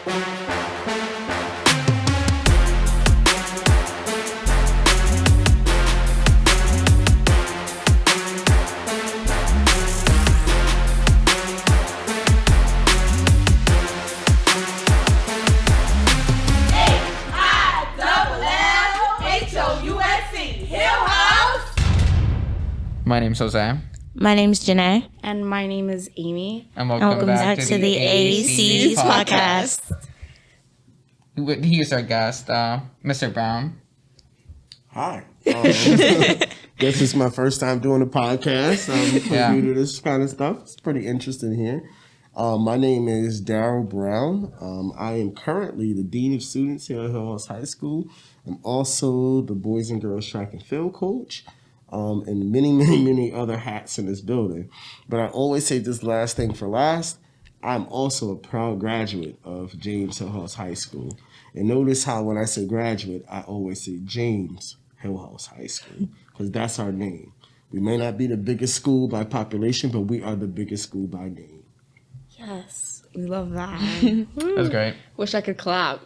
My name's Jose. My name's Janae. And my name is Amy. And welcome back to the AC's podcast. Here's our guest, Mr. Brown. Hi. Guess it's my first time doing a podcast. I'm new to this kind of stuff. It's pretty interesting here. My name is Darrell Brown. I am currently the Dean of Students here at Hillhouse High School. I'm also the Boys and Girls Track and Field Coach. And many other hats in this building. But I always say this last thing for last. I'm also a proud graduate of James Hillhouse High School. And notice how when I say graduate, I always say James Hillhouse High School, because that's our name. We may not be the biggest school by population, but we are the biggest school by name. Yes, we love that. That's great. Wish I could clap.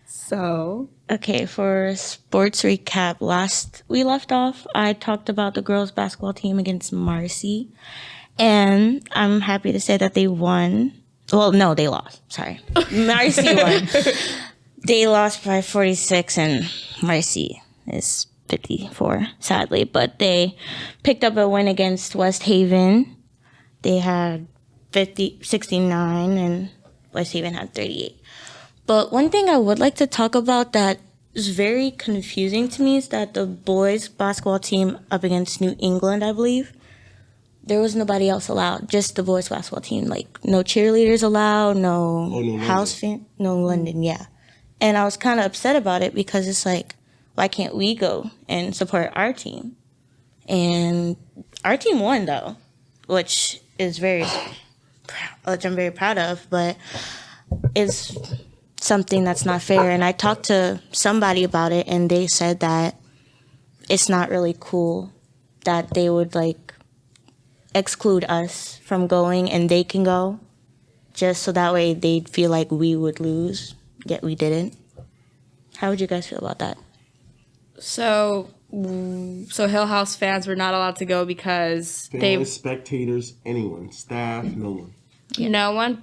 So, okay, for sports recap, last we left off, I talked about the girls basketball team against Marcy, and I'm happy to say that they won. Well, no, they lost. Sorry. Marcy won. They lost by 46, and Marcy is 54, sadly, but they picked up a win against West Haven. They had 69, and West Haven had 38. But one thing I would like to talk about that is very confusing to me is that the boys basketball team up against New England, I believe, there was nobody else allowed, just the boys basketball team. Like, no cheerleaders allowed, no house fan, no London, yeah. And I was kind of upset about it because it's like, why can't we go and support our team? And our team won, though, which I'm very proud of, but it's something that's not fair. And I talked to somebody about it, and they said that it's not really cool that they would like exclude us from going and they can go, just so that way they'd feel like we would lose, yet we didn't. How would you guys feel about that? So Hillhouse fans were not allowed to go because Spectators, anyone, staff, no one. No one,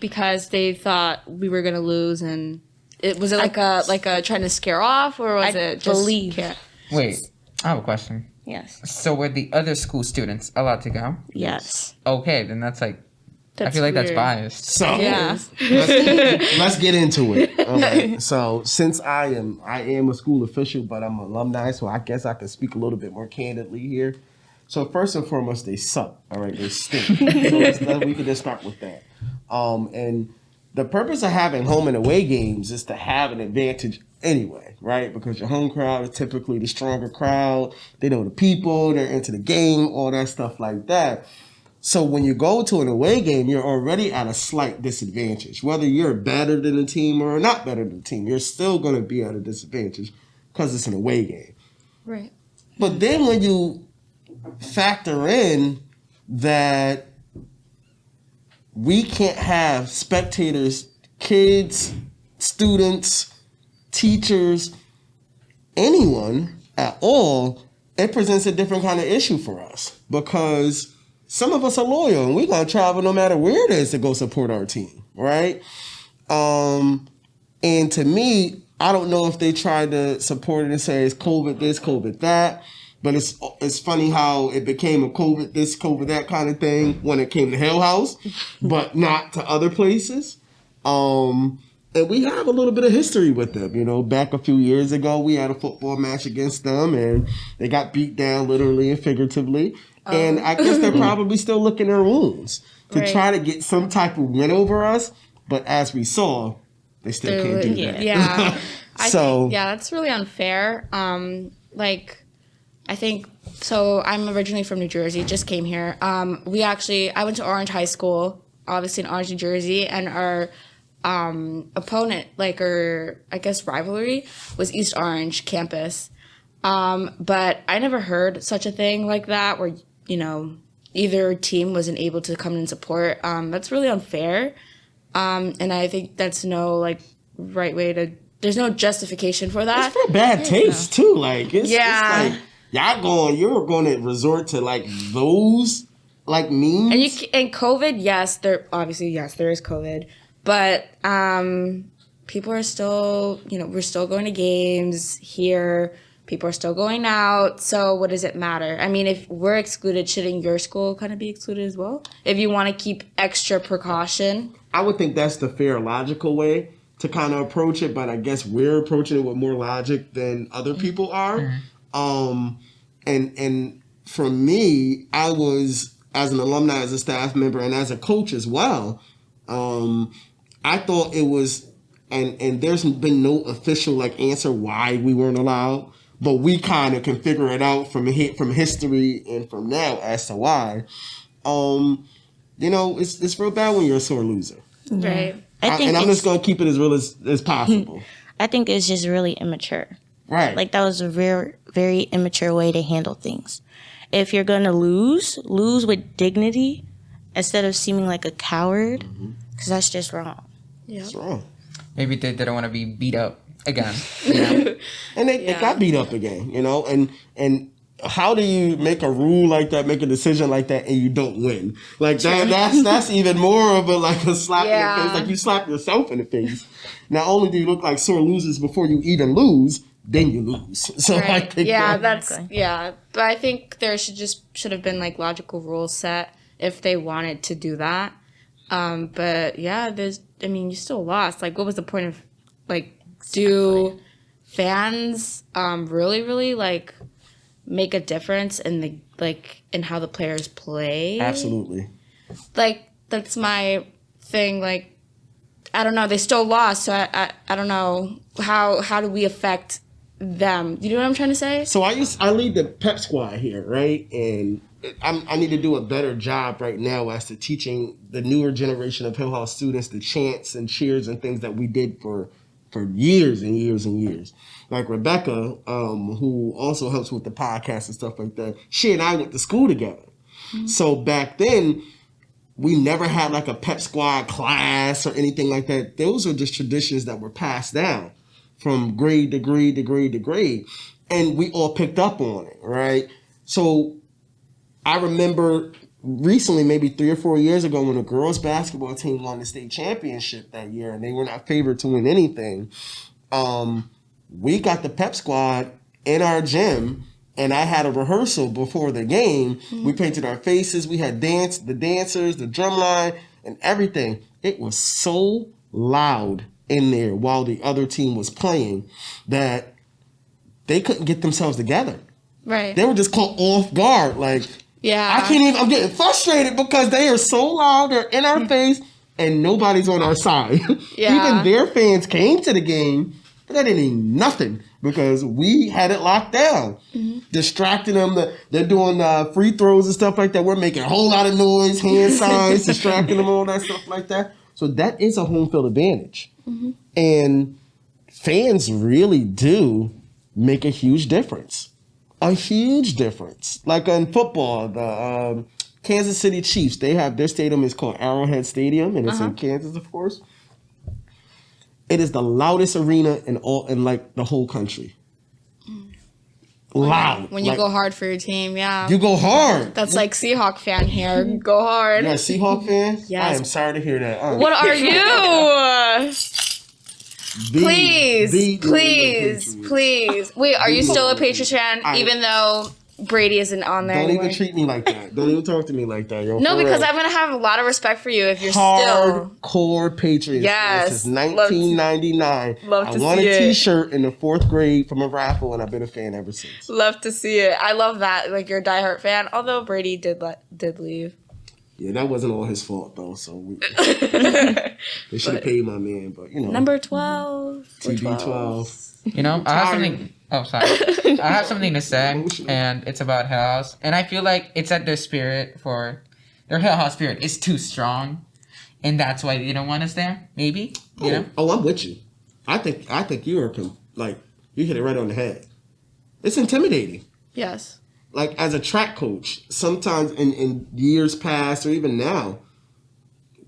because they thought we were gonna lose, and was it like a trying to scare off, or was it just believe? Wait, I have a question. Yes. So were the other school students allowed to go? Yes. Okay, then that's I feel like weird. That's biased. So yeah. let's get into it. All right. So since I am a school official, but I'm an alumni, so I guess I can speak a little bit more candidly here. So first and foremost, they suck. All right, they stink. So we can just start with that. And the purpose of having home and away games is to have an advantage anyway, right? Because your home crowd is typically the stronger crowd. They know the people. They're into the game, all that stuff like that. So when you go to an away game, you're already at a slight disadvantage. Whether you're better than the team or not better than the team, you're still going to be at a disadvantage because it's an away game. Right. But then when you factor in that we can't have spectators, kids, students, teachers, anyone at all, it presents a different kind of issue for us, because some of us are loyal and we're going to travel no matter where it is to go support our team, right? And to me, I don't know if they tried to support it and say it's COVID this, COVID that. But it's funny how it became a COVID this, COVID that kind of thing when it came to Hillhouse, but not to other places. And we have a little bit of history with them. You know, back a few years ago, we had a football match against them, and they got beat down literally and figuratively. And I guess they're probably still licking their wounds to try to get some type of win over us. But as we saw, they still can't do that. Yeah. I think, Yeah, that's really unfair. I think, so I'm originally from New Jersey, just came here. I went to Orange High School, obviously in Orange, New Jersey, and our opponent, rivalry, was East Orange campus. But I never heard such a thing like that where, either team wasn't able to come and support. That's really unfair. And I think that's no like right way to. There's no justification for that. It's for bad taste too. Like it's like you're going to resort to like those like memes. And COVID, yes, there is COVID, but people are still, we're still going to games here. People are still going out. So what does it matter? I mean, if we're excluded, shouldn't your school kind of be excluded as well? If you want to keep extra precaution. I would think that's the fair, logical way to kind of approach it, but I guess we're approaching it with more logic than other people are. And for me, I was, as an alumni, as a staff member, and as a coach as well, I thought it was, and there's been no official like answer why we weren't allowed, but we kind of can figure it out from history and from now as to why. It's real bad when you're a sore loser. Right. I'm just going to keep it as real as possible. I think it's just really immature. Right. Like, that was a very, very immature way to handle things. If you're going to lose with dignity instead of seeming like a coward, because that's just wrong. Yeah. It's wrong. Maybe they didn't want to be beat up again. And they got beat up again, and how do you make a rule like that, make a decision like that, and you don't win? Like that's even more of a slap in the face. Like you slap yourself in the face. Not only do you look like sore losers before you even lose, then you lose. So right. I think But I think there should have been like logical rules set if they wanted to do that. But yeah, you still lost. Like, what was the point of do fans really, really like make a difference in in how the players play? Absolutely. Like, that's my thing. Like, I don't know. They still lost, so I don't know how do we affect them? You know what I'm trying to say? So I lead the pep squad here, right? And I need to do a better job right now as to teaching the newer generation of Hillhouse students the chants and cheers and things that we did for years and years and years. Like Rebecca, who also helps with the podcast and stuff like that, she and I went to school together. Mm-hmm. So back then, we never had like a pep squad class or anything like that. Those are just traditions that were passed down from grade to grade to grade to grade. And we all picked up on it, right? So I remember recently, maybe 3 or 4 years ago, when the girls basketball team won the state championship that year, and they were not favored to win anything, we got the pep squad in our gym, and I had a rehearsal before the game. Mm-hmm. We painted our faces. We had the dancers, the drum line, and everything. It was so loud in there while the other team was playing that they couldn't get themselves together. Right. They were just caught off guard. Like, yeah, I'm getting frustrated because they are so loud, they're in our face, and nobody's on our side. Yeah. Even their fans came to the game, but that didn't mean nothing because we had it locked down. Mm-hmm. Distracting them. They're doing free throws and stuff like that. We're making a whole lot of noise, hand signs, distracting them, all that stuff like that. So that is a home field advantage. Mm-hmm. And fans really do make a huge difference. A huge difference. Like in football, the Kansas City Chiefs, their stadium is called Arrowhead Stadium, and it's in Kansas, of course. It is the loudest arena in the whole country. Loud. When you go hard for your team, yeah. You go hard. That's like Seahawk fan here. Go hard. You're a Seahawk fan? Yes. I am sorry to hear that. What are you? Please. Wait, are you still a Patriots fan, even though Brady isn't on there anymore? Don't even treat me like that. Don't even talk to me like that. Yo, no, because I'm going to have a lot of respect for you if you're hardcore Patriots. Yes. Since 1999. Love to see it. I won a t-shirt in the 4th grade from a raffle, and I've been a fan ever since. Love to see it. I love that. Like, you're a diehard fan, although Brady did leave. Yeah, that wasn't all his fault, though, so they should have paid my man, but, Number 12. TB12. I have something... Oh, sorry. I have something to say, and it's about Hillhouse. And I feel like it's that their Hillhouse spirit is too strong, and that's why they don't want us there, maybe, you know? Oh, I'm with you. I think you are, you hit it right on the head. It's intimidating. Yes. Like, as a track coach, sometimes in years past or even now,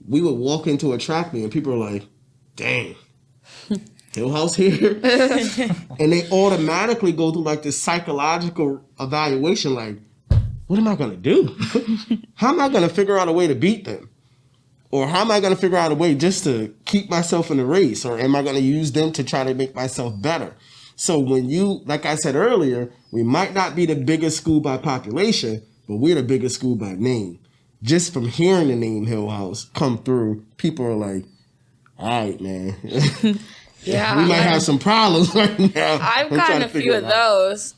we would walk into a track meet and people are like, dang, Hillhouse here? And they automatically go through like this psychological evaluation, like, what am I going to do? How am I going to figure out a way to beat them? Or how am I going to figure out a way just to keep myself in the race? Or am I going to use them to try to make myself better? So when you, like I said earlier, we might not be the biggest school by population, but we're the biggest school by name. Just from hearing the name Hillhouse come through, people are like, all right, man. Yeah. We might have some problems right now. I've gotten a few of those.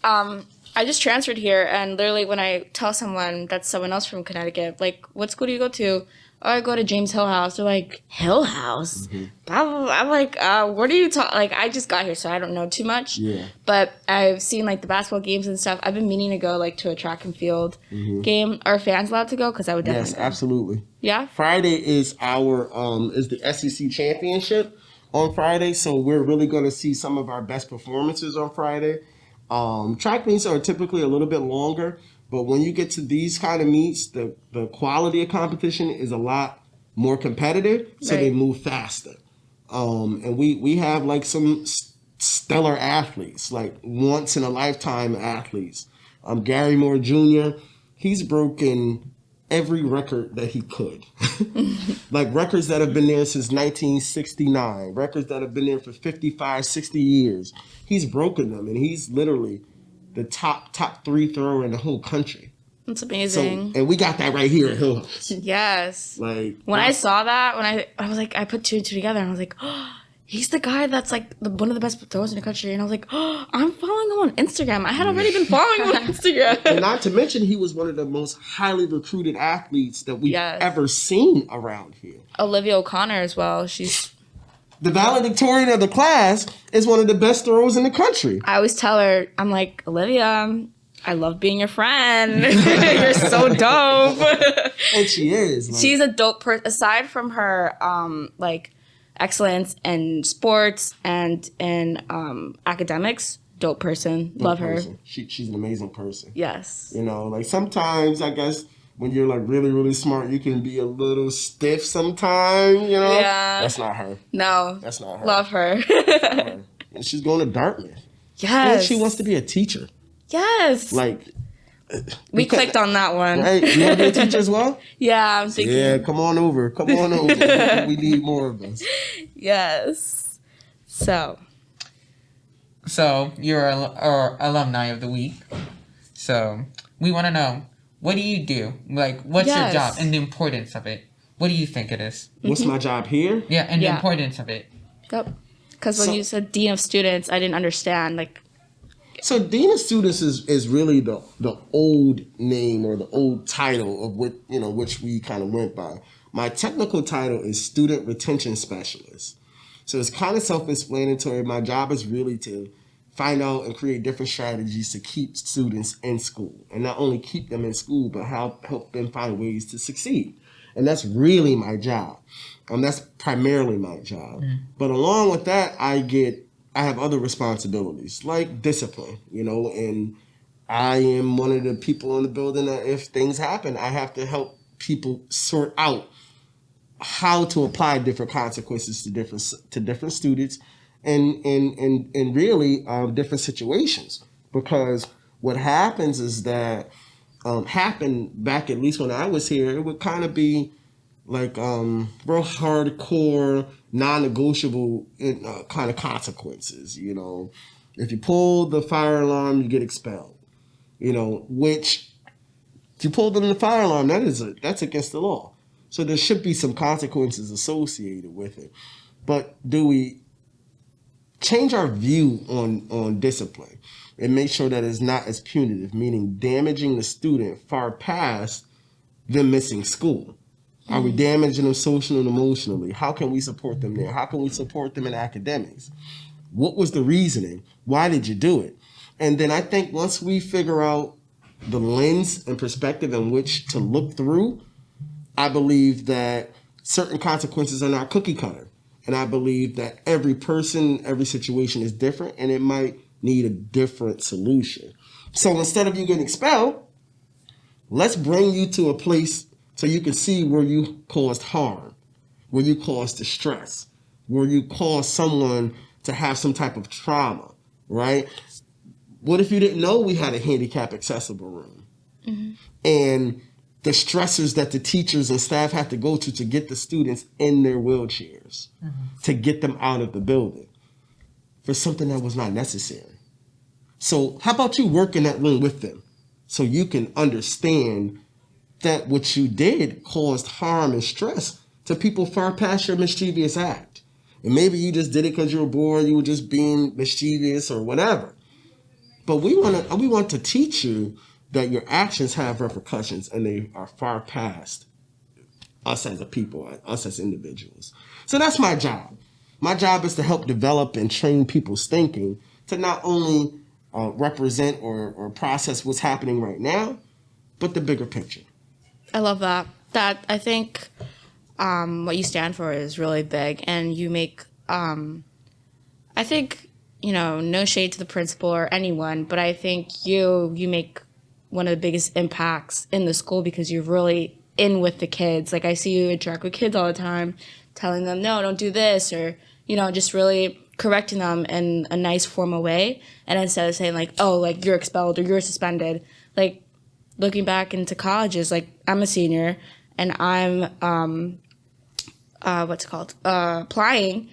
I just transferred here, and literally when I tell someone that's someone else from Connecticut, like, what school do you go to? Oh, I go to James Hillhouse. They're like, Hillhouse? I'm like, what are you talking? Like, I just got here, so I don't know too much. Yeah. But I've seen, like, the basketball games and stuff. I've been meaning to go, like, to a track and field game. Are fans allowed to go? Because I would definitely Yes, go. absolutely. Yeah? Friday is our is the SEC championship on Friday, so we're really going to see some of our best performances on Friday. Track meets are typically a little bit longer, but when you get to these kind of meets, the quality of competition is a lot more competitive, so they move faster. And we have like some stellar athletes, like once in a lifetime athletes. Gary Moore Jr., he's broken every record that he could. Like records that have been there since 1969, records that have been there for 55, 60 years. He's broken them, and he's literally the top 3 thrower in the whole country. That's So, amazing. and we got that right here at Hillhouse. Yes. Like When I saw that, I was like, I put 2 and 2 together, and I was like, oh, he's the guy that's like one of the best throwers in the country. And I was like, oh, I'm following him on Instagram. I had already been following him on Instagram. And not to mention, he was one of the most highly recruited athletes that we've ever seen around here. Olivia O'Connor as well. She's. The valedictorian of the class is one of the best throwers in the country. I always tell her, I'm like, Olivia, I love being your friend. You're so dope. And she is. Like, She's a dope person. Aside from her, like, excellence in sports and in academics, dope person. Love her. She's an amazing person. Yes. You know, like sometimes I guess when you're like really, really smart, you can be a little stiff sometimes, you know? Yeah. That's not her. No. That's not her. Love her. And she's going to Dartmouth. Yes. And she wants to be a teacher. Yes. Like, we clicked on that one. right? You want to be a teacher as well? Yeah, I'm thinking. Yeah, come on over. Come on over. We need more of us. Yes. So you're our alumni of the week. So we want to know, what do you do? Like, what's your job and the importance of it? What do you think it is? What's my job here? Yeah, and the importance of it. Yep. Because when you said dean of students, I didn't understand. Like, so dean of students is really the old name or the old title of what which we kind of went by. My technical title is student retention specialist. So it's kind of self-explanatory. My job is really to find out and create different strategies to keep students in school, and not only keep them in school, but help them find ways to succeed. And that's really my job. That's primarily my job. But along with that, I have other responsibilities like discipline, and I am one of the people in the building that if things happen, I have to help people sort out how to apply different consequences to different students and really different situations. Because what happens is that happened back, at least when I was here, it would kind of be like real hardcore, non-negotiable kind of consequences. If you pull the fire alarm, you get expelled. Which if you pull the fire alarm, that's against the law. So there should be some consequences associated with it. But do we change our view on discipline and make sure that it's not as punitive, meaning damaging the student far past them missing school? Are we damaging them socially and emotionally? How can we support them there? How can we support them in academics? What was the reasoning? Why did you do it? And then I think once we figure out the lens and perspective in which to look through, I believe that certain consequences are not cookie cutter. And I believe that every person, every situation is different, and it might need a different solution. So instead of you getting expelled, let's bring you to a place so you can see where you caused harm. where you cause distress, where you cause someone to have some type of trauma, right? What if you didn't know we had a handicap accessible room? Mm-hmm. And the stressors that the teachers and staff have to go to get the students in their wheelchairs, to get them out of the building for something that was not necessary. So how about you work in that room with them so you can understand that what you did caused harm and stress to people far past your mischievous act. And maybe you just did it because you were bored, you were just being mischievous or whatever. But we want to teach you that your actions have repercussions and they are far past us as a people, us as individuals. So that's my job. My job is to help develop and train people's thinking to not only represent or process what's happening right now, but the bigger picture. I love that. That I think what you stand for is really big, and you make. I think no shade to the principal or anyone, but I think you make one of the biggest impacts in the school because you're really in with the kids. Like I see you interact with kids all the time, telling them no, don't do this, or just really correcting them in a nice formal way, and instead of saying like, oh, like you're expelled or you're suspended, like. Looking back into colleges, like I'm a senior and I'm applying,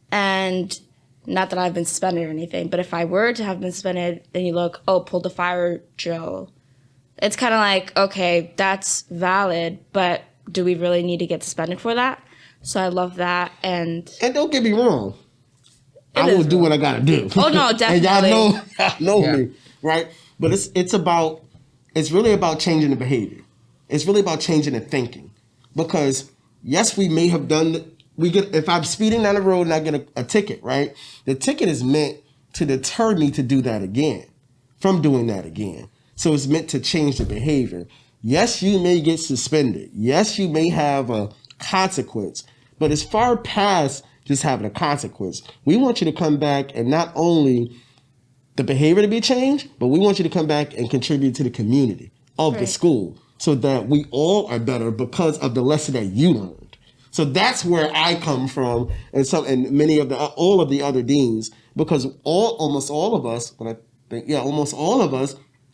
and not that I've been suspended or anything, but if I were to have been suspended, then you look, oh, pulled the fire drill. It's kind of like, okay, that's valid, but do we really need to get suspended for that? So I love that, and don't get me wrong, I will do what I gotta do. Oh no, definitely. And y'all know me, right? But it's really about changing the behavior. It's really about changing the thinking. Because, yes, we may have if I'm speeding down the road and I get a ticket, right? The ticket is meant to deter me to do that again, from doing that again. So it's meant to change the behavior. Yes, you may get suspended. Yes, you may have a consequence. But it's far past just having a consequence. We want you to come back and not only the behavior to be changed, but we want you to come back and contribute to the community of the school so that we all are better because of the lesson that you learned. So that's where I come from, and many of all of the other deans, because almost all of us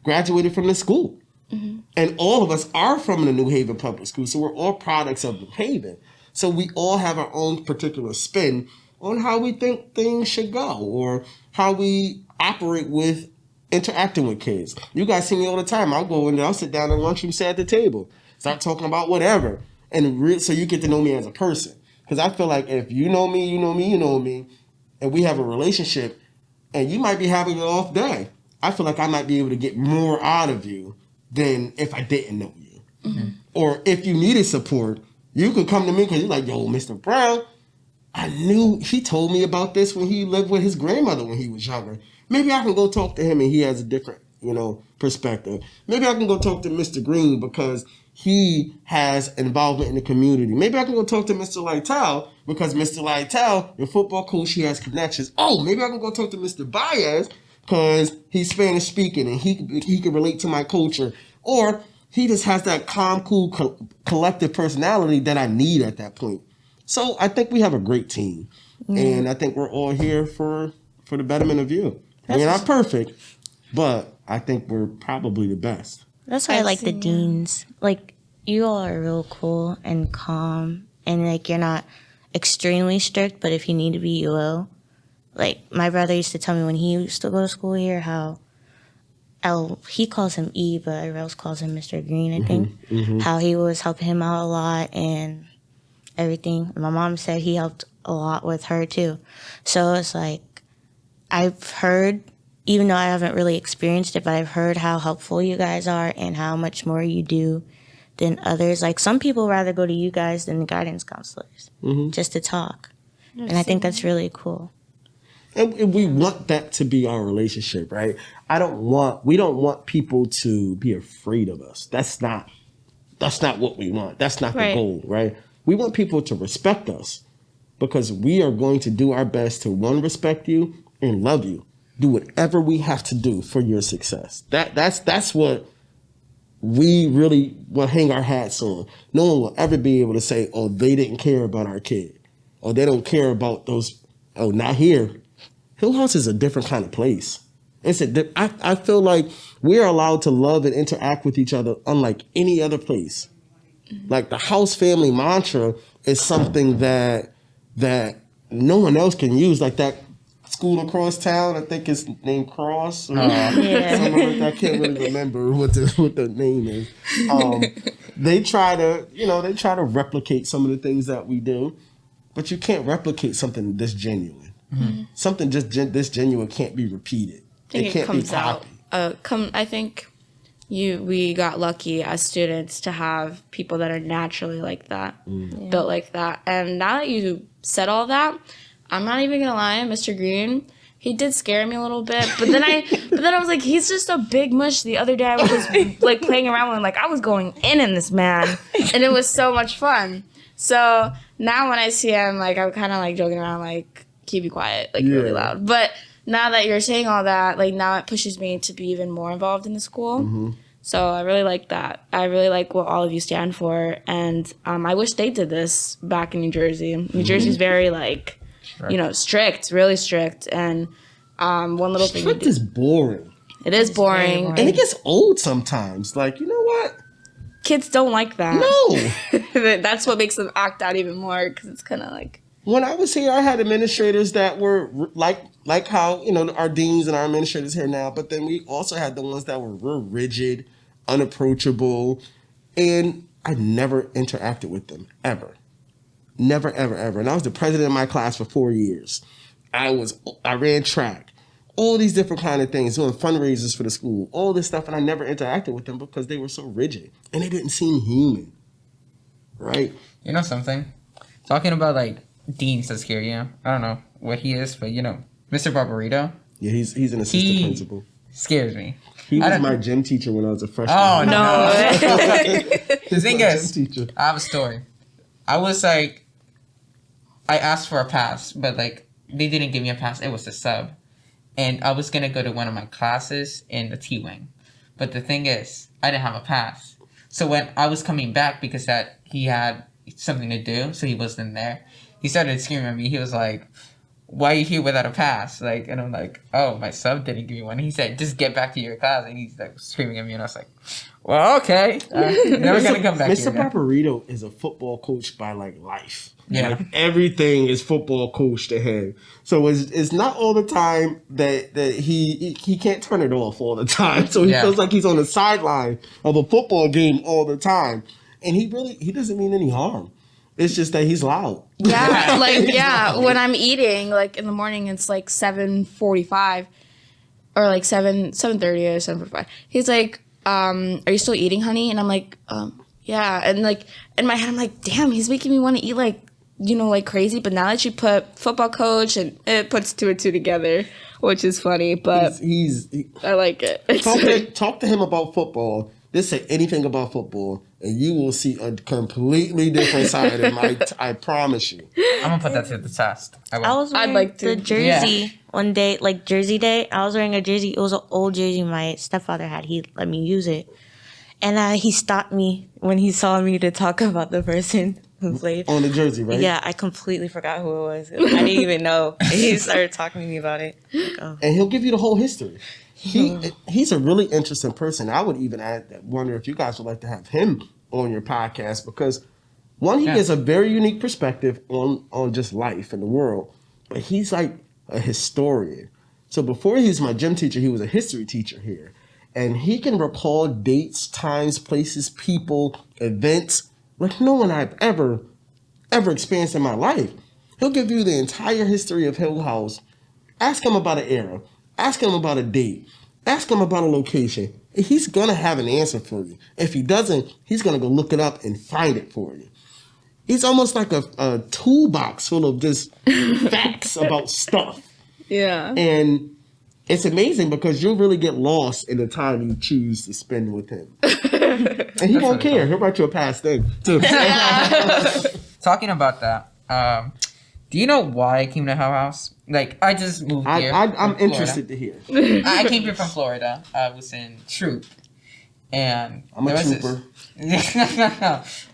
graduated from the school. Mm-hmm. And all of us are from the New Haven Public School, so we're all products of New Haven. So we all have our own particular spin on how we think things should go or how we operate with interacting with kids. You guys see me all the time. I'll go in there, I'll sit down in the lunchroom, sit at the table, start talking about whatever. And so you get to know me as a person. Because I feel like if you know me, you know me, you know me, and we have a relationship, and you might be having an off day, I feel like I might be able to get more out of you than if I didn't know you. Mm-hmm. Or if you needed support, you could come to me because you're like, yo, Mr. Brown, I knew he told me about this when he lived with his grandmother when he was younger. Maybe I can go talk to him and he has a different, perspective. Maybe I can go talk to Mr. Green because he has involvement in the community. Maybe I can go talk to Mr. Lytle because Mr. Lytle, your football coach, he has connections. Oh, maybe I can go talk to Mr. Baez because he's Spanish speaking and he can relate to my culture. Or he just has that calm, cool, collective personality that I need at that point. So I think we have a great team. And I think we're all here for the betterment of you. We're not perfect, but I think we're probably the best. That's why I like the deans. Like, you all are real cool and calm, and like you're not extremely strict, but if you need to be, you will. Like, my brother used to tell me when he used to go to school here how he calls him E, but everyone else calls him Mr. Green, I think. Mm-hmm. How he was helping him out a lot and everything. My mom said he helped a lot with her too. So it's like, I've heard, even though I haven't really experienced it, but I've heard how helpful you guys are and how much more you do than others. Like, some people rather go to you guys than the guidance counselors just to talk. And I think that's really cool. And we want that to be our relationship, right? We don't want people to be afraid of us. That's not what we want. That's not the goal, right? We want people to respect us because we are going to do our best to, one, respect you and love you. Do whatever we have to do for your success. That's what we really will hang our hats on. No one will ever be able to say, oh, they didn't care about our kid. Or they don't care about those. Oh, not here. Hillhouse is a different kind of place. I feel like we're allowed to love and interact with each other unlike any other place. Like the house family mantra is something that no one else can use. Like that school across town, I think it's named Cross or something like that. I can't really remember what the name is. They try to replicate some of the things that we do, but you can't replicate something this genuine. Mm-hmm. Something just this genuine can't be repeated. It can't be copied. I think we got lucky as students to have people that are naturally like that, built like that. And now that you said all that, I'm not even gonna lie, Mr. Green, he did scare me a little bit. But then I was like, he's just a big mush. The other day I was just like playing around with him, like I was going in this man, and it was so much fun. So now when I see him, like I'm kind of like joking around, like keep you quiet, like really loud. But now that you're saying all that, like now it pushes me to be even more involved in the school. Mm-hmm. So I really like that. I really like what all of you stand for. And I wish they did this back in New Jersey. New Jersey's very like, strict, really strict. And one little thing. Strict is boring. It is boring. And it gets old sometimes. Like, you know what? Kids don't like that. No. That's what makes them act out even more because it's kind of like. When I was here, I had administrators that were like how, our deans and our administrators here now, but then we also had the ones that were real rigid, unapproachable, and I never interacted with them, ever. Never, ever, ever. And I was the president of my class for 4 years. I ran track, all these different kind of things, doing fundraisers for the school, all this stuff, and I never interacted with them because they were so rigid, and they didn't seem human, right? You know something? Talking about, like, deans that scare you. I don't know what he is, but, Mr. Barbarito. Yeah, he's an assistant principal. Scares me. He was my gym teacher when I was a freshman. Oh, no. The thing is, I have a story. I was like, I asked for a pass, but like, they didn't give me a pass. It was a sub. And I was going to go to one of my classes in the T-Wing. But the thing is, I didn't have a pass. So when I was coming back, because he had something to do, so he wasn't there, he started screaming at me. He was like, why are you here without a pass? Like, and I'm like, oh, my sub didn't give me one. He said, just get back to your class. And he's like screaming at me, and I was like, well, okay. Never gonna come back Mr. here. Mr. Barbarito is a football coach by like life. Yeah. Like, everything is football coach to him. So it's not all the time that he can't turn it off all the time. So he feels like he's on the sideline of a football game all the time. And he doesn't mean any harm. It's just that he's loud. Yeah, when I'm eating, like in the morning, it's like 7:45 or like 7:30 or 7:45. He's like, "Are you still eating, honey?" And I'm like, "Yeah." And like in my head, I'm like, "Damn, he's making me want to eat like like crazy." But now that you put football coach, and it puts two and two together, which is funny. But I like it. Talk to him about football. Just say anything about football, and you will see a completely different side of my. I promise you. I'm gonna put that to the test. I was wearing the jersey one day, like Jersey Day. I was wearing a jersey. It was an old jersey my stepfather had. He let me use it, and he stopped me when he saw me to talk about the person who played on the jersey, right? Yeah, I completely forgot who it was. I didn't even know. He started talking to me about it. Like, oh. And he'll give you the whole history. He's a really interesting person. I would even wonder if you guys would like to have him on your podcast because, one, he has a very unique perspective on just life and the world, but he's like a historian. So before he was my gym teacher, he was a history teacher here. And he can recall dates, times, places, people, events like no one I've ever experienced in my life. He'll give you the entire history of Hillhouse. Ask him about an era. Ask him about a date. Ask him about a location. He's going to have an answer for you. If he doesn't, he's going to go look it up and find it for you. He's almost like a toolbox full of just facts about stuff. Yeah. And it's amazing because you'll really get lost in the time you choose to spend with him. And he won't care. He'll write you a pass thing, too. Talking about that, do you know why I came to Hillhouse? Like, I just moved here. I'm interested to hear. I came here from Florida. I was in troop. And I'm a trooper.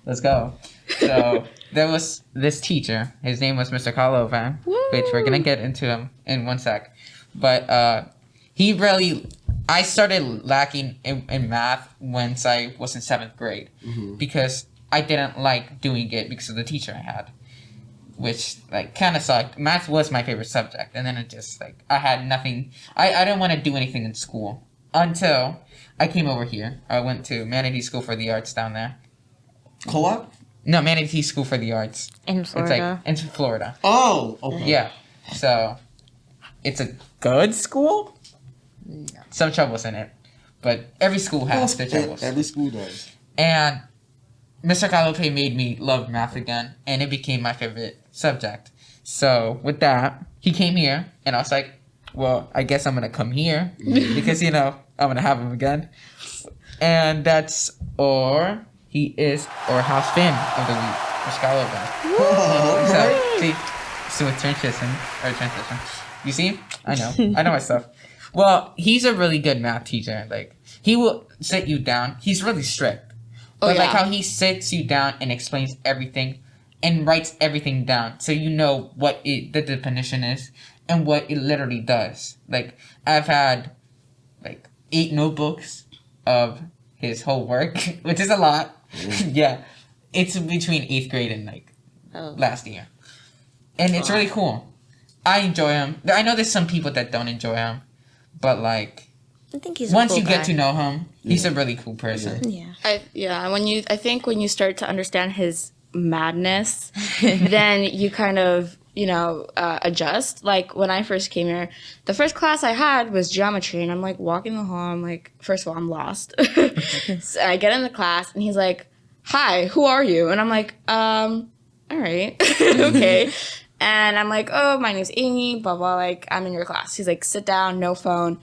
Let's go. So there was this teacher. His name was Mr. Karlovan, which we're gonna get into him in one sec. But he really, I started lacking in math once I was in 7th grade because I didn't like doing it because of the teacher I had, which like kind of sucked. Math was my favorite subject, and then it just like I had nothing. I didn't want to do anything in school until I came over here. I went to Manatee School for the Arts down there. Co-op? No, Manatee School for the Arts. In Florida. It's like in Florida. Oh, okay. Yeah. So it's a good school. Some troubles in it, but every school has their troubles. Every school does. And Mr. Calope made me love math again, and it became my favorite subject. So with that, he came here, and I was like, well, I guess I'm going to come here because, I'm going to have him again. And that's he is our house fan of the week, Mr. Calope. So, see, smooth transition. You see? I know my stuff. Well, he's a really good math teacher. Like, he will sit you down. He's really strict. But like how he sits you down and explains everything and writes everything down so you know what the definition is and what it literally does. Like, I've had like 8 notebooks of his whole work, which is a lot. Yeah. It's between 8th grade and like last year. And it's really cool. I enjoy him. I know there's some people that don't enjoy him, but like I think he's once a cool you guy. get to know him, he's a really cool person. Yeah. I think when you start to understand his madness, then you kind of adjust. Like when I first came here, the first class I had was geometry, and I'm like walking the hall. I'm like, first of all, I'm lost. So I get in the class, and he's like, "Hi, who are you?" And I'm like, all right, okay. And I'm like, "Oh, my name's Amy, blah blah. Like, I'm in your class." He's like, "Sit down, no phone,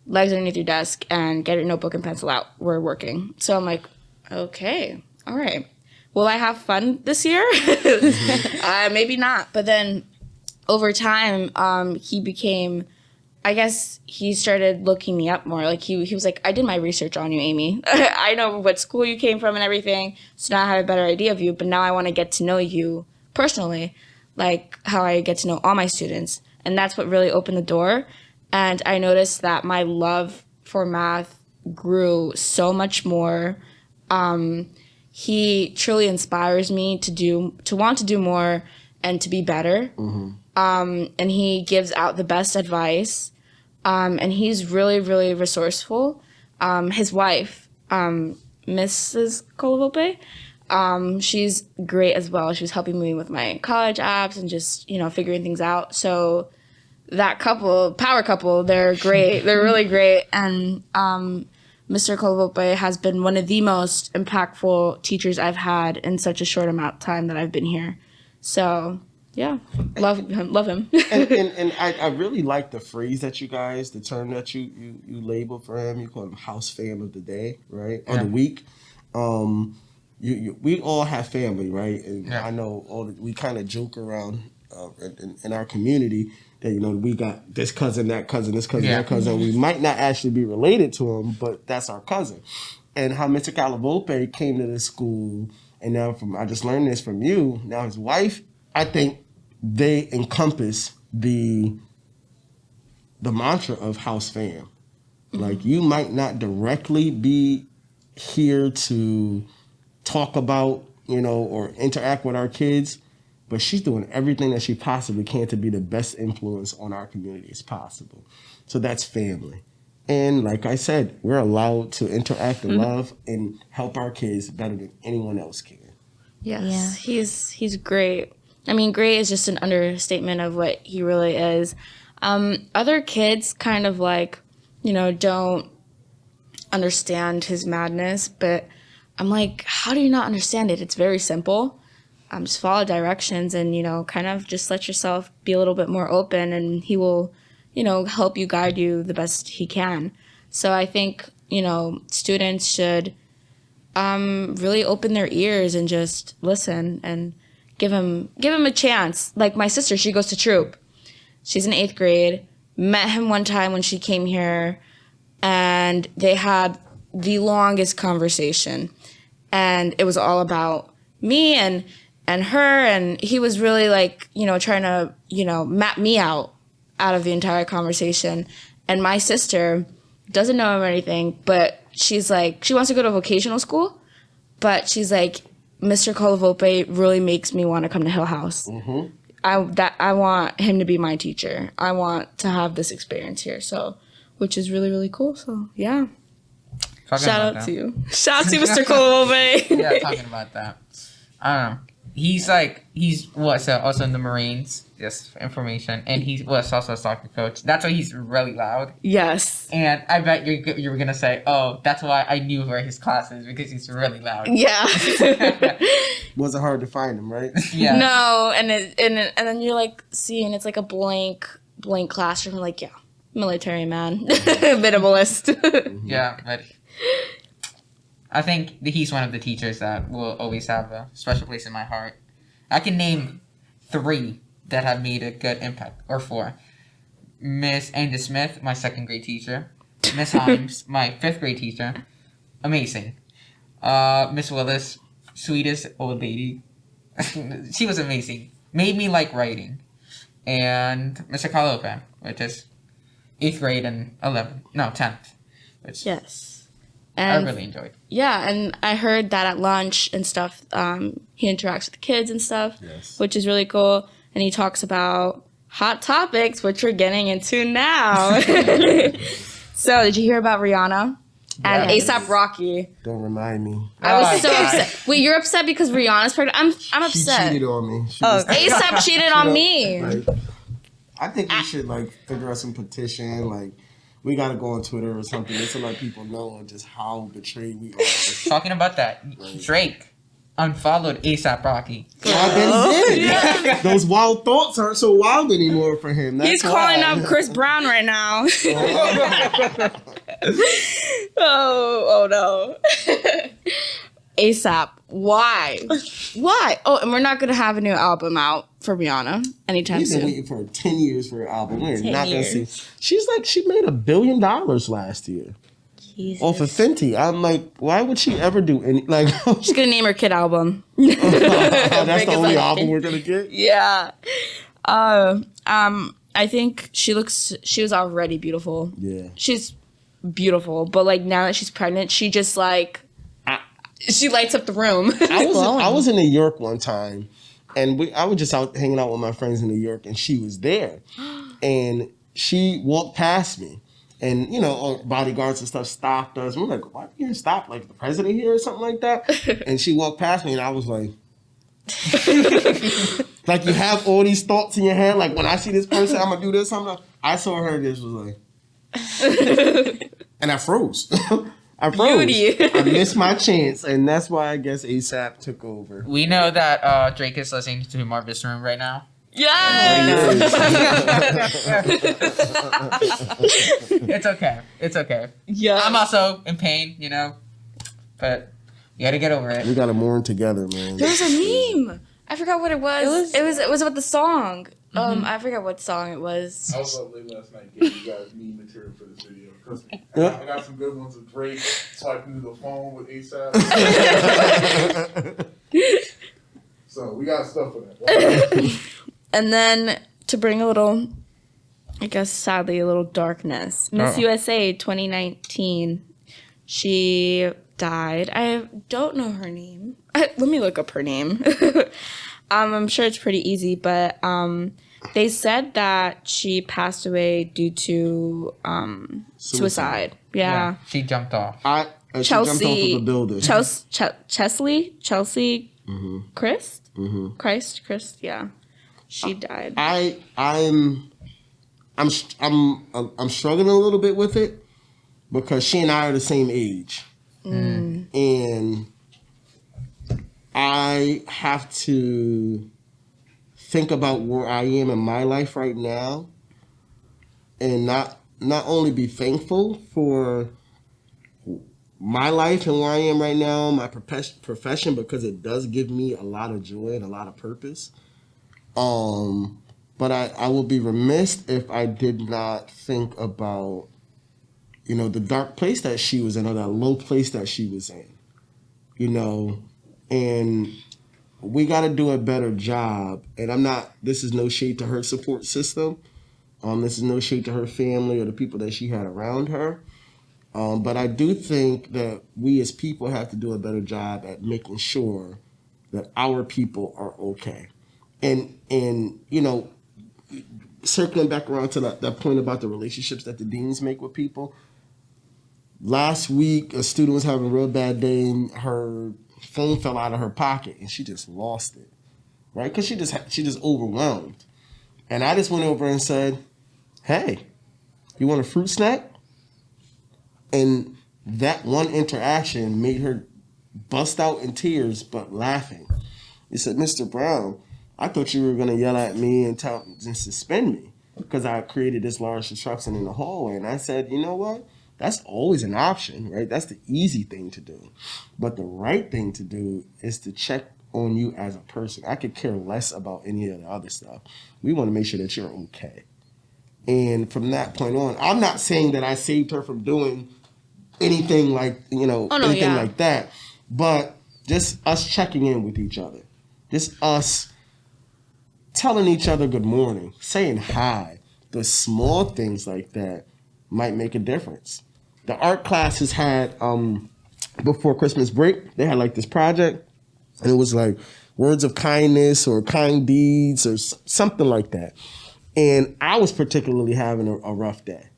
legs underneath your desk, and get your notebook and pencil out. We're working." So I'm like, "Okay, all right. Will I have fun this year?" Maybe not. But then over time, he became, I guess he started looking me up more. Like he was like, "I did my research on you, Amy. I know what school you came from and everything. So now I have a better idea of you. But now I want to get to know you personally, like how I get to know all my students." And that's what really opened the door. And I noticed that my love for math grew so much more. He truly inspires me to want to do more and to be better. And he gives out the best advice. And he's really, really resourceful. His wife, Mrs. Kolovope, she's great as well. She was helping me with my college apps and just, figuring things out. So that power couple, they're great. They're really great. And Mr. Kolovope has been one of the most impactful teachers I've had in such a short amount of time that I've been here. So, yeah, love him. and I really like the phrase that the term that you labeled for him. You call him house fam of the day, right? Or the week. We all have family, right? And I know we kind of joke around in our community that we got this cousin, that cousin, this cousin, that cousin. We might not actually be related to him, but that's our cousin. And how Mr. Calavolpe came to this school, and now I just learned this from you. Now his wife, I think they encompass the mantra of house fam. Like you might not directly be here to talk about, or interact with our kids, but she's doing everything that she possibly can to be the best influence on our community as possible. So that's family. And like I said, we're allowed to interact and love and help our kids better than anyone else can. Yes, yeah. He's great. I mean, great is just an understatement of what he really is. Other kids kind of like, don't understand his madness, but I'm like, how do you not understand it? It's very simple. Just follow directions and, kind of just let yourself be a little bit more open, and he will, help you, guide you the best he can. So I think, students should really open their ears and just listen and give him a chance. Like my sister, she goes to Troop. She's in 8th grade. Met him one time when she came here, and they had the longest conversation, and it was all about me and her, and he was really like, trying to, map me out of the entire conversation. And my sister doesn't know him or anything, but she's like, she wants to go to vocational school, but she's like, Mr. Colavolpe really makes me want to come to Hillhouse. I want him to be my teacher. I want to have this experience here. So, which is really, really cool. So, yeah. Shout out to you. Shout out to Mr. Colavolpe. Yeah, talking about that. I don't know. He's also in the Marines, just for information, and he was also a soccer coach. That's why he's really loud. Yes. And I bet you were gonna say, "Oh, that's why I knew where his class is, because he's really loud." Yeah. Wasn't hard to find him, right? Yeah. No, and then you're like seeing it's like a blank classroom. Like, yeah, military man, minimalist. Yeah, but I think that he's one of the teachers that will always have a special place in my heart. I can name 3 that have made a good impact, or 4. Miss Angus Smith, my 2nd grade teacher. Miss Himes, my 5th grade teacher. Amazing. Miss Willis, sweetest old lady. She was amazing. Made me like writing. And Mr. Calope, which is 8th grade and 10th. Which Yes. I And really enjoyed. yeah, and I heard that at lunch and stuff, he interacts with the kids and stuff, Yes. which is really cool. And he talks about hot topics, which we're getting into now. So, did you hear about Rihanna and Yes. ASAP Rocky? Don't remind me. I was so God. upset. Wait, you're upset because Rihanna's pregnant? I'm She upset. cheated on me. ASAP cheated on me. Like, I think we should figure out some petition. Like, we gotta go on Twitter or something just to let people know just how betrayed we are. Talking about that, Drake unfollowed ASAP Rocky. I bet he did. Those wild thoughts aren't so wild anymore for him. That's He's calling why. out Chris Brown right now. Oh no. ASAP. Why? Why? Oh, and we're not gonna have a new album out for Rihanna anytime We've been soon. waiting for 10 years for her album. We're 10 not gonna see. years. She made $1 billion last year Jesus. off of Fenty. I'm like, why would she ever do any She's gonna name her kid album. that's the Because only I album can- we're gonna get? Yeah. I think she was already beautiful. Yeah. She's beautiful, but now that she's pregnant, she just she lights up the room. I was in New York one time, and I was just out hanging out with my friends in New York, and she was there, and she walked past me, and all bodyguards and stuff stopped us. And we're like, why are you gonna stop? Like the president here or something like that? And she walked past me, and I was like. Like you have all these thoughts in your head. Like when I see this person, I'm gonna do this. I saw her. This was like, and I froze. I froze. Beauty. I missed my chance, and that's why I guess ASAP took over. We know that Drake is listening to Marvis Room right now. Yes. It's okay. It's okay. Yeah. I'm also in pain, but you gotta get over it. We gotta mourn together, man. There was a meme. I forgot what it was. It was about the song. I forgot what song it was. I was up late last night getting you guys meme material for this video. Trust me. I got some good ones of Drake swiping through the phone with ASAP. So we got stuff for that. And then to bring a little, I guess sadly, a little darkness. Miss Uh-oh. USA 2019. She died. I don't know her name. Let me look up her name. I'm sure it's pretty easy, but they said that she passed away due to suicide. Yeah. She jumped off. She jumped off of a building. Chelsea Mm-hmm. Christ? Christ, yeah. She died. I'm struggling a little bit with it because she and I are the same age, and I have to think about where I am in my life right now, and not only be thankful for my life and where I am right now, my profession, because it does give me a lot of joy and a lot of purpose. But I will be remiss if I did not think about the dark place that she was in, or that low place that she was in, and we got to do a better job. And this is no shade to her support system. This is no shade to her family or the people that she had around her. But I do think that we as people have to do a better job at making sure that our people are okay. And circling back around to that point about the relationships that the deans make with people. Last week, a student was having a real bad day and her phone fell out of her pocket and she just lost it, right? Because she just overwhelmed. And I just went over and said, hey, you want a fruit snack? And that one interaction made her bust out in tears, but laughing. He said, Mr. Brown, I thought you were going to yell at me and suspend me because I created this large disruption in the hallway. And I said, you know what? That's always an option, right? That's the easy thing to do. But the right thing to do is to check on you as a person. I could care less about any of the other stuff. We want to make sure that you're okay. And from that point on, I'm not saying that I saved her from doing anything like, like that. But just us checking in with each other. Just us telling each other good morning, saying hi. The small things like that might make a difference. The art classes had, before Christmas break, they had like this project, and it was like words of kindness or kind deeds or something like that. And I was particularly having a rough day.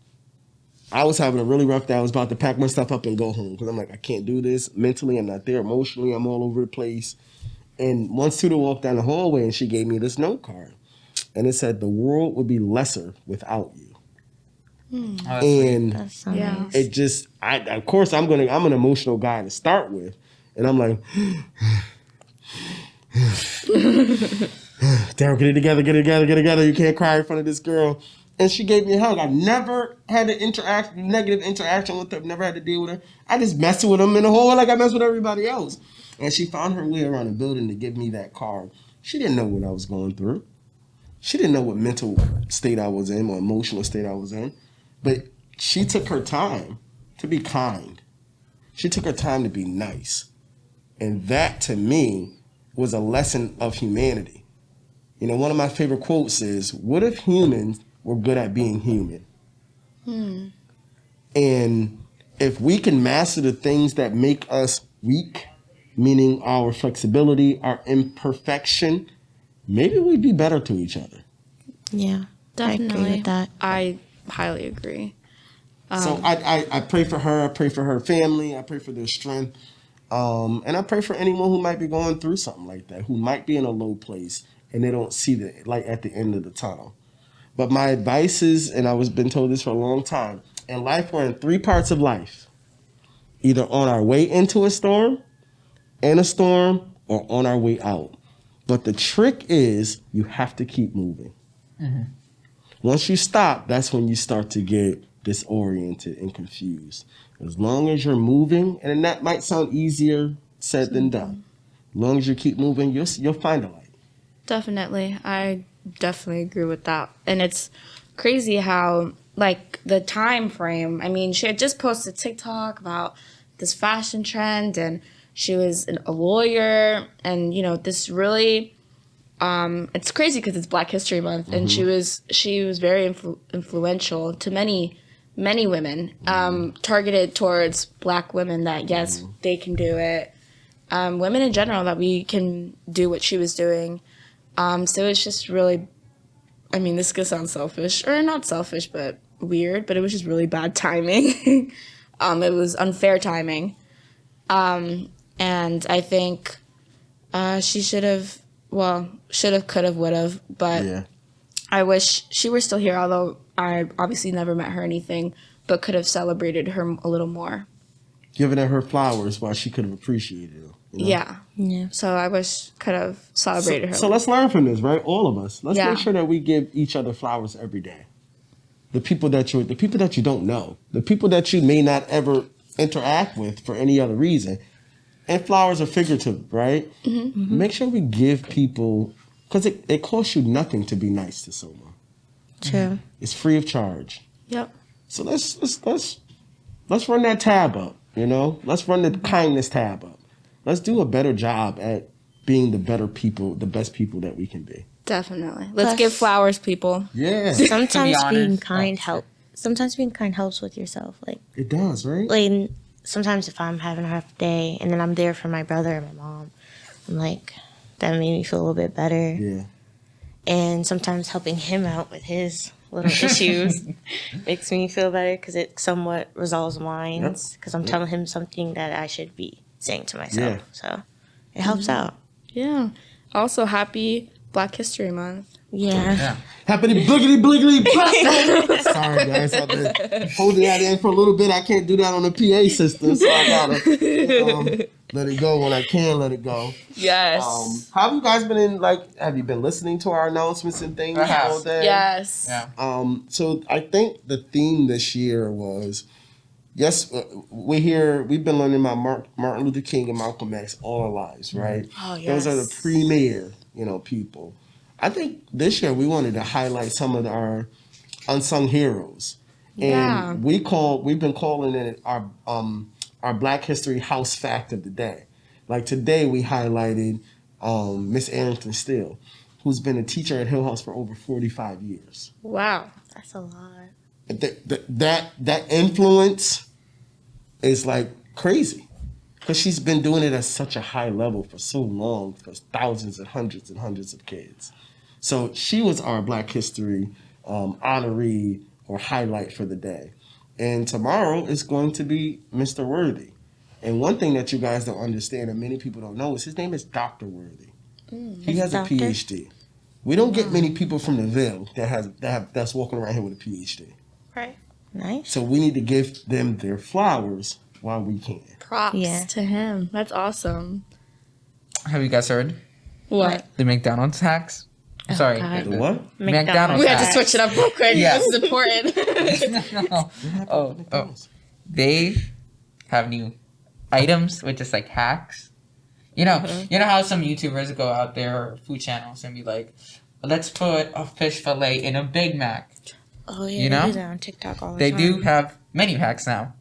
I was having a really rough day. I was about to pack my stuff up and go home because I'm like, I can't do this. Mentally, I'm not there. Emotionally, I'm all over the place. And one student walked down the hallway and she gave me this note card. And it said, the world would be lesser without you. And That's so nice. it just, of course, I'm an emotional guy to start with. And I'm like, Daryl, get it together. You can't cry in front of this girl. And she gave me a hug. I've never had an negative interaction with her. I've never had to deal with her. I just messed with them in the hallway like I mess with everybody else. And she found her way around the building to give me that card. She didn't know what I was going through. She didn't know what mental state I was in or emotional state I was in. But she took her time to be kind. She took her time to be nice. And that, to me, was a lesson of humanity. One of my favorite quotes is, what if humans were good at being human? And if we can master the things that make us weak, meaning our flexibility, our imperfection, maybe we'd be better to each other. Yeah, Definitely. I agree with that. I highly agree. So I pray for her. I pray for her family. I pray for their strength. And I pray for anyone who might be going through something like that, who might be in a low place and they don't see the light at the end of the tunnel. But my advice is, and I was been told this for a long time, in life we're in three parts of life. Either on our way into a storm, in a storm, or on our way out. But the trick is you have to keep moving. Mm-hmm. Once you stop, that's when you start to get disoriented and confused. As long as you're moving, and that might sound easier said than done. As long as you keep moving, you'll find a light. Definitely. I definitely agree with that. And it's crazy how, like, the time frame, I mean, she had just posted TikTok about this fashion trend, and she was a lawyer, and, this really, it's crazy because it's Black History Month, and she was very influential to many women, targeted towards Black women that, yes, they can do it. Women in general, that we can do what she was doing. So it's just really, I mean, this could sound selfish, or not selfish, but weird, but it was just really bad timing. It was unfair timing. And I think she should have, could have, would have, but yeah. I wish she were still here, although I obviously never met her or anything, but could have celebrated her a little more. Giving her flowers while she could have appreciated them. Yeah. So I wish could have celebrated her. So let's learn from this, right? All of us. Let's make sure that we give each other flowers every day. The people that you don't know, the people that you may not ever interact with for any other reason. And flowers are figurative, right? Mm-hmm. Make sure we give people, because it costs you nothing to be nice to someone. True. It's free of charge. Yep. So let's let's run that tab up. Let's run the kindness tab up. Let's do a better job at being the better people, the best people that we can be. Definitely. Let's Plus- give flowers, people. Yeah, Sometimes being honest- kind oh, help. Sometimes being kind helps with yourself. it does, right? Like sometimes if I'm having a rough day and then I'm there for my brother and my mom, I'm like, that made me feel a little bit better. Yeah. And sometimes helping him out with his little issues makes me feel better because it somewhat resolves mine. Because I'm telling him something that I should be saying to myself. Yeah. So it helps out. Yeah. Also, happy Black History Month. Yeah. Yeah. Happily bliggity bliggity blah. Sorry guys, I've been holding that in for a little bit. I can't do that on the PA system, so I gotta let it go when I can let it go. Yes. How have you guys been have you been listening to our announcements and things I have. all day? Yes. Yeah. So I think the theme this year was, yes, we've been learning about Martin Luther King and Malcolm X all our lives, right? Oh, yes. Those are the premier, people. I think this year we wanted to highlight some of our unsung heroes. Yeah. And we've been calling it our Black History House Fact of the Day. Like today we highlighted Miss Arrington Steele, who's been a teacher at Hillhouse for over 45 years. Wow. That's a lot. That influence is like crazy because she's been doing it at such a high level for so long for thousands and hundreds of kids. So she was our Black History honoree or highlight for the day. And tomorrow is going to be Mr. Worthy. And one thing that you guys don't understand and many people don't know is his name is Dr. Worthy. He has a Doctor? PhD. We don't get many people from the Ville that's walking around here with a PhD. Right. Nice. So we need to give them their flowers while we can. Props Yeah. to him. That's awesome. Have you guys heard What? the McDonald's hacks? I'm sorry. God. The what? McDonald's. We had to hacks. switch it up real quick. Yeah. This is important. Oh. They have new items with just like hacks. You know how some YouTubers go out there or food channels and be like, let's put a fish fillet in a Big Mac. Oh yeah. You know? They do that on TikTok all the They time. do have menu hacks now.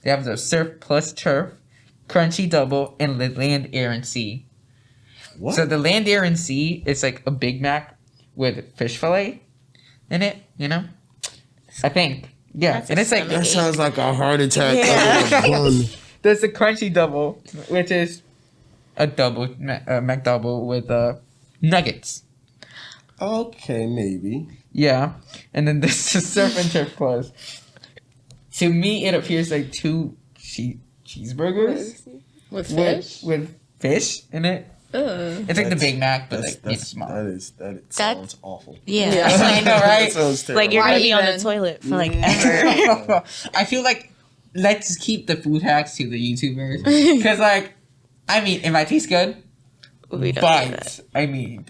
They have the surf plus turf, crunchy double, and the land, air, and sea. What? So the land, air, and sea is like a Big Mac with fish fillet in it. I think. Yeah, That's and it's like That sounds like a heart attack. Yeah. Bun. there's a crunchy double, which is a double McDouble with nuggets. Okay, maybe. Yeah, and then there's the surf and turf plus. To me, it appears like two cheeseburgers With fish? with fish in it. Ugh. It's like the That's- Big Mac, but like That's small. that sounds awful. Yeah. Yeah. I know, That right? sounds terrible. Like you're Why gonna be on the even? toilet for like Yeah. ever. I feel like let's keep the food hacks to the YouTubers because, like, I mean, it might taste good, We don't do but that. I mean,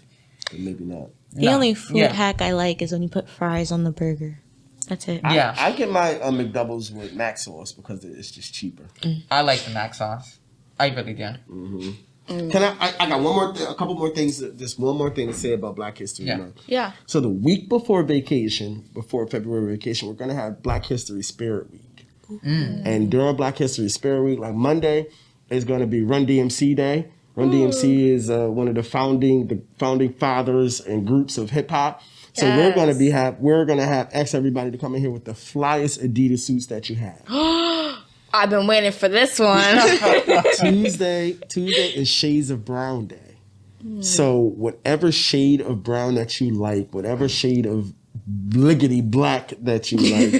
Maybe not. The no. only food Yeah. hack I like is when you put fries on the burger. That's it. Yeah. I get my McDoubles with mac sauce because it's just cheaper. I like the mac sauce. I really do. Can I got one more, a couple more things, just one more thing to say about Black History Yeah. Month. Yeah. So the week before vacation, before February vacation, we're gonna have Black History Spirit Week. And during Black History Spirit Week, like Monday, is gonna be Run DMC Day. Run DMC is one of the founding fathers and groups of hip hop. So we're gonna ask everybody to come in here with the flyest Adidas suits that you have. I've been waiting for this one. Tuesday is Shades of Brown Day. So whatever shade of brown that you like, whatever shade of bliggity black that you like,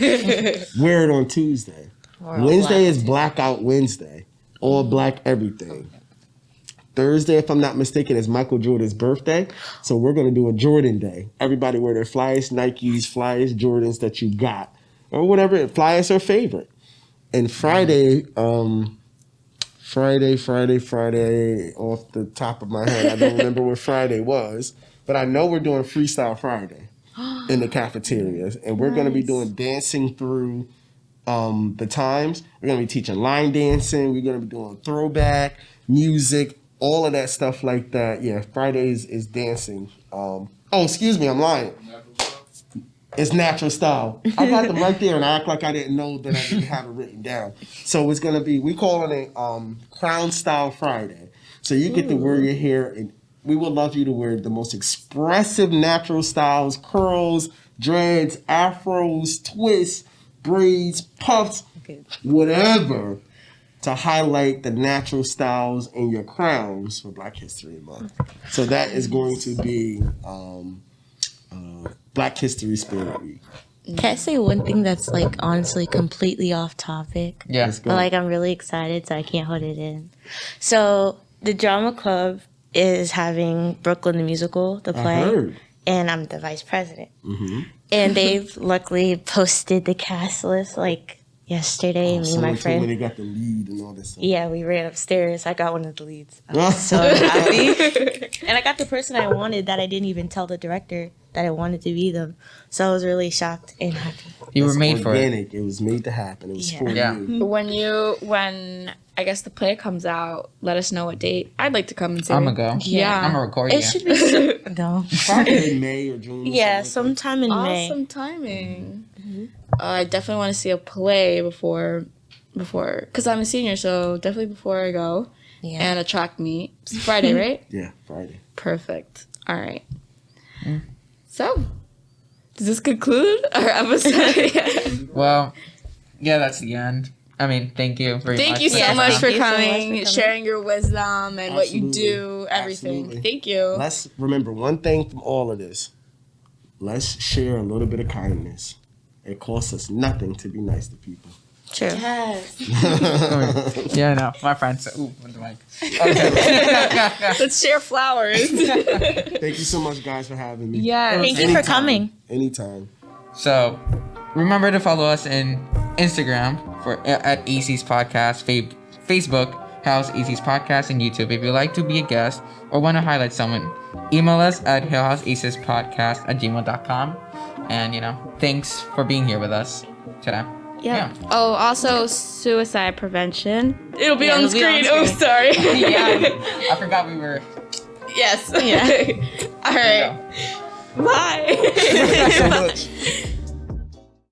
wear it on Tuesday. Wednesday is Blackout Wednesday. All black everything. Thursday, if I'm not mistaken, is Michael Jordan's birthday. So we're going to do a Jordan Day. Everybody wear their flyest Nikes, flyest Jordans that you got. Or whatever, flyest or favorite. And Friday, off the top of my head, I don't remember what Friday was, but I know we're doing Freestyle Friday in the cafeterias. And we're going to be doing dancing through the times. We're going to be teaching line dancing. We're going to be doing throwback, music, all of that stuff like that. Yeah, Fridays is dancing. Excuse me, I'm lying. It's natural style. I got them right there, and I act like I didn't know that I didn't have it written down. So it's gonna be, we calling it Crown Style Friday. So you get to wear your hair, and we would love you to wear the most expressive natural styles: curls, dreads, afros, twists, braids, puffs, whatever, to highlight the natural styles in your crowns for Black History Month. So that is going to be Black History Spirit Week. Can I say one thing that's like honestly completely off topic? Yeah. Let's go. But like I'm really excited, so I can't hold it in. So the drama club is having Brooklyn the Musical, the I play, heard. and I'm the vice president. Mm-hmm. And they've luckily posted the cast list like yesterday. Me and my Someone told me friend. they got the lead and all this stuff. Yeah, we ran upstairs. I got one of the leads. I'm so happy. And I got the person I wanted that I didn't even tell the director that I wanted to be them. So I was really shocked and happy. You were It's made for it. organic. It was made to happen. It was Yeah. for Yeah. you. When I guess the play comes out, let us know what date. I'd like to come and see I'm it. gonna go. Yeah. I'm gonna record It you. should be so, no. Probably in May or June. Yeah, something like sometime in May. Awesome timing. I definitely want to see a play before, because I'm a senior, so definitely before I go. Yeah. And a track meet. It's Friday, right? that. Yeah, Friday. Perfect. All right. So, does this conclude our episode? Well, yeah, that's the end. I mean, thank you very much. Thank you so Yes, much thank for you so much for coming, coming. sharing your wisdom and what you Absolutely. do, everything. Absolutely. Thank you. Let's remember one thing from all of this. Let's share a little bit of kindness. It costs us nothing to be nice to people. True. Yes. Yeah, I know. My friends. Ooh, with the mic. Okay. Let's share flowers. Thank you so much, guys, for having me. Yes. Thank you for coming. Anytime. So, remember to follow us in Instagram at AC's Podcast, Facebook, House AC's Podcast, and YouTube. If you'd like to be a guest or want to highlight someone, email us at hillhouseacespodcast@gmail.com. And, thanks for being here with us today. Yeah. Oh, also suicide prevention. It'll be Yeah, on the it'll be on screen. Oh, screen. sorry. Yeah, I forgot we were. Yes. Yeah. All right. Bye. Thank you so much.